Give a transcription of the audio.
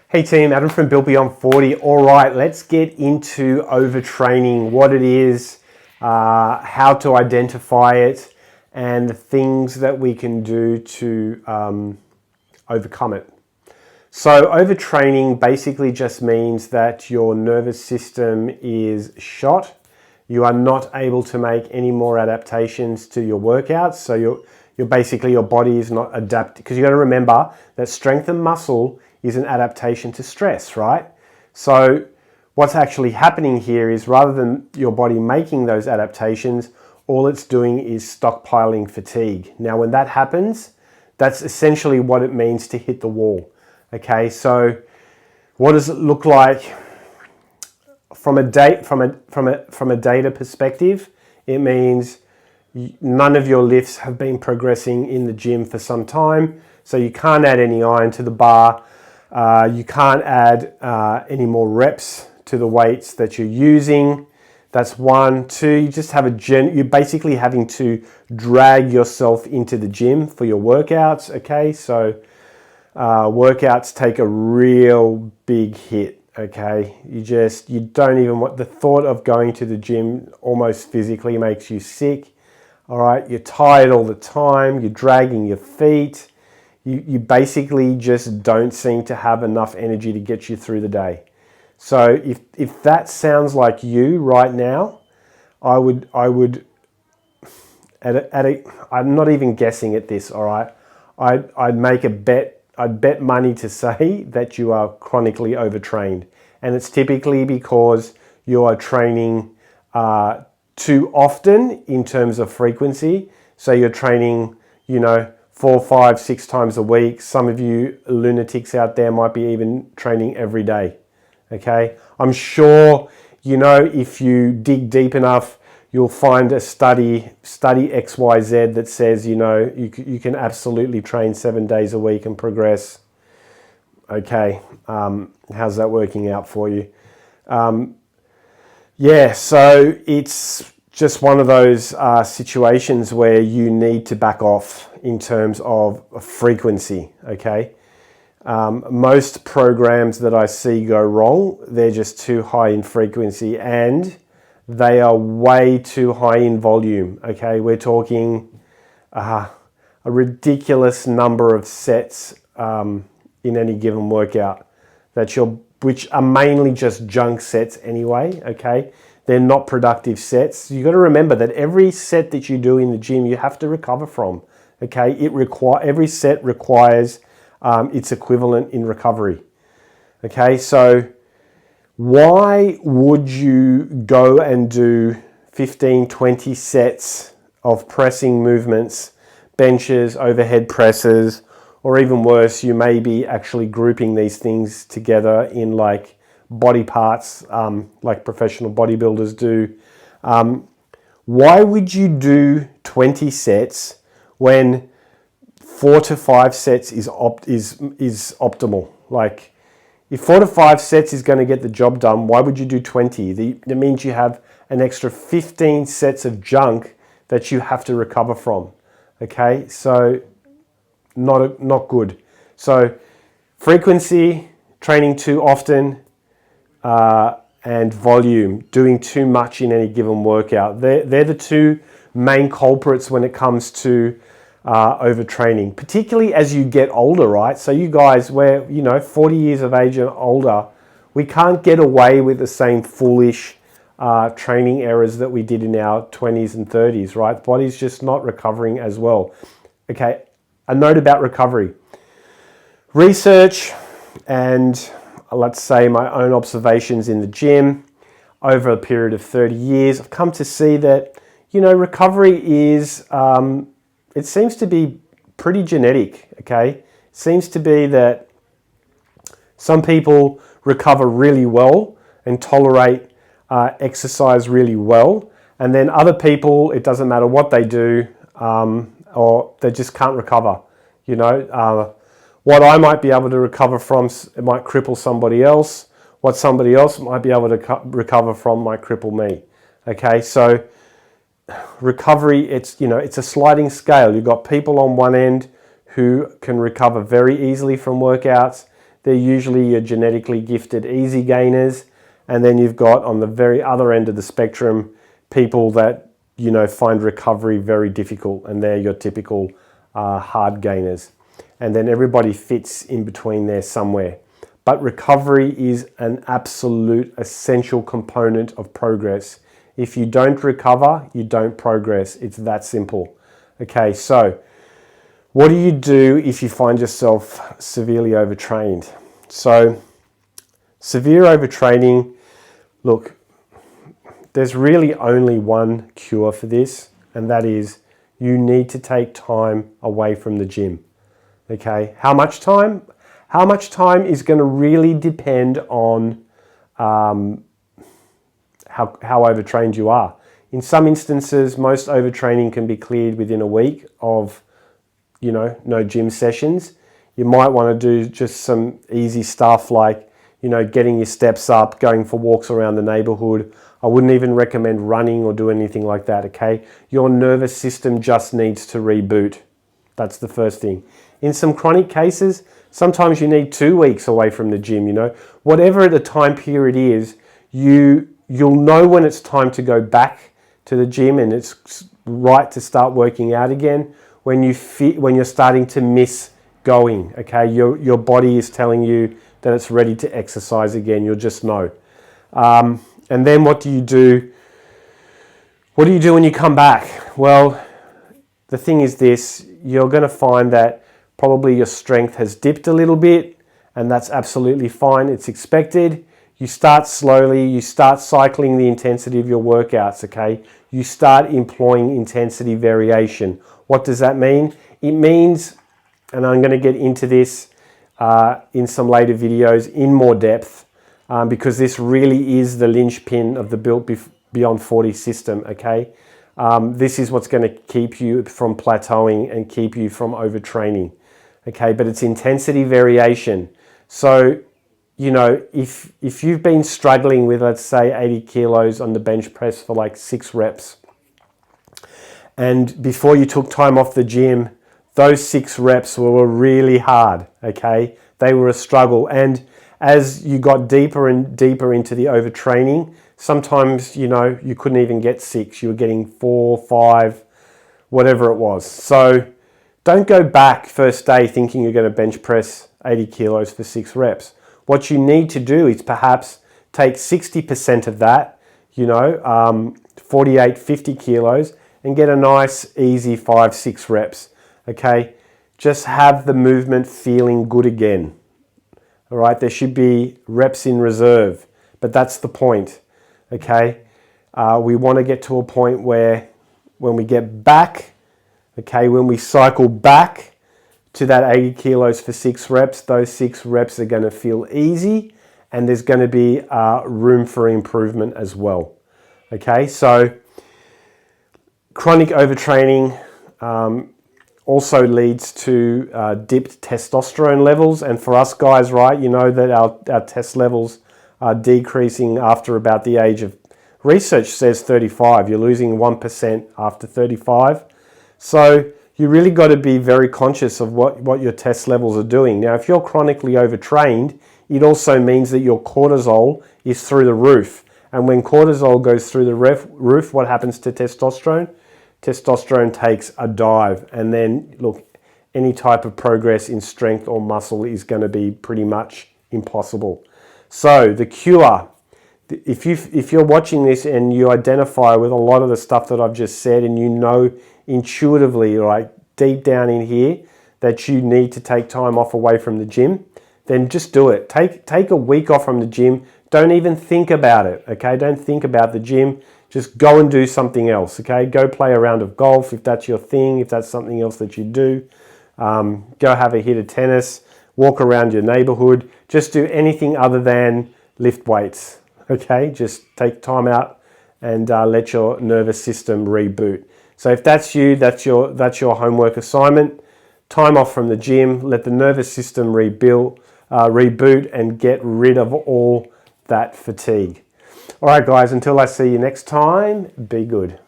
Hey team, Adam from Built Beyond 40. All right, let's get into overtraining, what it is, how to identify it, and the things that we can do to overcome it. So overtraining basically just means that your nervous system is shot. You are not able to make any more adaptations to your workouts. So you're basically, your body is not adapted, because you got to remember that strength and muscle is an adaptation to stress, right? So what's actually happening here is, rather than your body making those adaptations, all it's doing is stockpiling fatigue. Now, when that happens, that's essentially what it means to hit the wall. Okay, so what does it look like from a data perspective? It means none of your lifts have been progressing in the gym for some time, so you can't add any iron to the bar. You can't add any more reps to the weights that you're using. That's one. Two, you just have you're basically having to drag yourself into the gym for your workouts. Okay, so workouts take a real big hit. Okay, you don't even want, the thought of going to the gym almost physically makes you sick. All right, you're tired all the time, you're dragging your feet. You basically just don't seem to have enough energy to get you through the day. So if that sounds like you right now, I'm not even guessing at this, all right? I'd make a bet, I'd bet money to say that you are chronically overtrained. And it's typically because you are training too often in terms of frequency. So you're training, 4, 5, 6 times a week. Some of you lunatics out there might be even training every day. Okay, I'm sure, if you dig deep enough, you'll find a study XYZ that says, you can absolutely train 7 days a week and progress. Okay, how's that working out for you? Yeah, so it's just one of those situations where you need to back off in terms of frequency, okay? Most programs that I see go wrong, they're just too high in frequency and they are way too high in volume, okay? We're talking a ridiculous number of sets in any given workout which are mainly just junk sets anyway, okay? They're not productive sets. You got to remember that every set that you do in the gym, you have to recover from, okay? Every set requires its equivalent in recovery, okay? So why would you go and do 15, 20 sets of pressing movements, benches, overhead presses, or even worse, you may be actually grouping these things together in like body parts, like professional bodybuilders do. Why would you do 20 sets when 4 to 5 sets is optimal? Like, if 4 to 5 sets is going to get the job done, why would you do 20? That means you have an extra 15 sets of junk that you have to recover from. Okay, so not good. So frequency, training too often, and volume, doing too much in any given workout. They're the two main culprits when it comes to overtraining, particularly as you get older, right? So you guys, we're 40 years of age and older, we can't get away with the same foolish training errors that we did in our 20s and 30s, right? The body's just not recovering as well. Okay, a note about recovery. Research and let's say my own observations in the gym over a period of 30 years, I've come to see that, recovery is, it seems to be pretty genetic, okay? It seems to be that some people recover really well and tolerate exercise really well, and then other people, it doesn't matter what they do, or they just can't recover, What I might be able to recover from, it might cripple somebody else. What somebody else might be able to recover from might cripple me. Okay, so recovery, it's a sliding scale. You've got people on one end who can recover very easily from workouts. they're usually your genetically gifted easy gainers. And then you've got on the very other end of the spectrum, people that, you know, find recovery very difficult, and they're your typical hard gainers. And then everybody fits in between there somewhere. But recovery is an absolute essential component of progress. If you don't recover, you don't progress. It's that simple. Okay, so what do you do if you find yourself severely overtrained? So severe overtraining, look, there's really only one cure for this, and that is you need to take time away from the gym. Okay, how much time? How much time is going to really depend on how overtrained you are. In some instances, most overtraining can be cleared within a week of, you know, no gym sessions. You might want to do just some easy stuff like, you know, getting your steps up, going for walks around the neighborhood. I wouldn't even recommend running or do anything like that, okay? Your nervous system just needs to reboot. That's the first thing. In some chronic cases, sometimes you need 2 weeks away from the gym, you know. Whatever the time period is, you'll know when it's time to go back to the gym and it's right to start working out again when you're starting to miss going, okay? Your body is telling you that it's ready to exercise again. You'll just know. And then what do you do? What do you do when you come back? Well, the thing is this, you're going to find that probably your strength has dipped a little bit, and that's absolutely fine. It's expected. You start slowly. You start cycling the intensity of your workouts, okay? You start employing intensity variation. What does that mean? It means, and I'm going to get into this in some later videos in more depth, because this really is the linchpin of the Built Beyond 40 system, okay? This is what's going to keep you from plateauing and keep you from overtraining, okay? But it's intensity variation. So, you know, if you've been struggling with, let's say, 80 kilos on the bench press for like 6 reps, and before you took time off the gym, those 6 reps were really hard, okay? They were a struggle. And as you got deeper and deeper into the overtraining, sometimes, you know, you couldn't even get 6. You were getting 4, 5, whatever it was. So don't go back first day thinking you're going to bench press 80 kilos for 6 reps. What you need to do is perhaps take 60% of that, you know, 48, 50 kilos, and get a nice, easy 5, 6 reps, okay? Just have the movement feeling good again, all right? There should be reps in reserve, but that's the point, okay? We want to get to a point where when we get back, okay, when we cycle back to that 80 kilos for 6 reps, those 6 reps are going to feel easy, and there's going to be room for improvement as well, okay? So chronic overtraining also leads to dipped testosterone levels. And for us guys, right, you know that our test levels are decreasing after about the age of, research says 35. You're losing 1% after 35. So you really got to be very conscious of what your test levels are doing. Now, if you're chronically overtrained, it also means that your cortisol is through the roof. And when cortisol goes through the roof, what happens to testosterone? Testosterone takes a dive, and then look, any type of progress in strength or muscle is going to be pretty much impossible. So the cure, if you're watching this and you identify with a lot of the stuff that I've just said, and you know intuitively, like deep down in here, that you need to take time off away from the gym, then just do it. Take a week off from the gym. Don't even think about it, okay? Don't think about the gym. Just go and do something else, okay? Go play a round of golf if that's your thing, if that's something else that you do. Go have a hit of tennis, walk around your neighborhood. Just do anything other than lift weights, okay? Just take time out and let your nervous system reboot. So if that's you, that's your homework assignment. Time off from the gym, let the nervous system reboot and get rid of all that fatigue. All right, guys, until I see you next time, be good.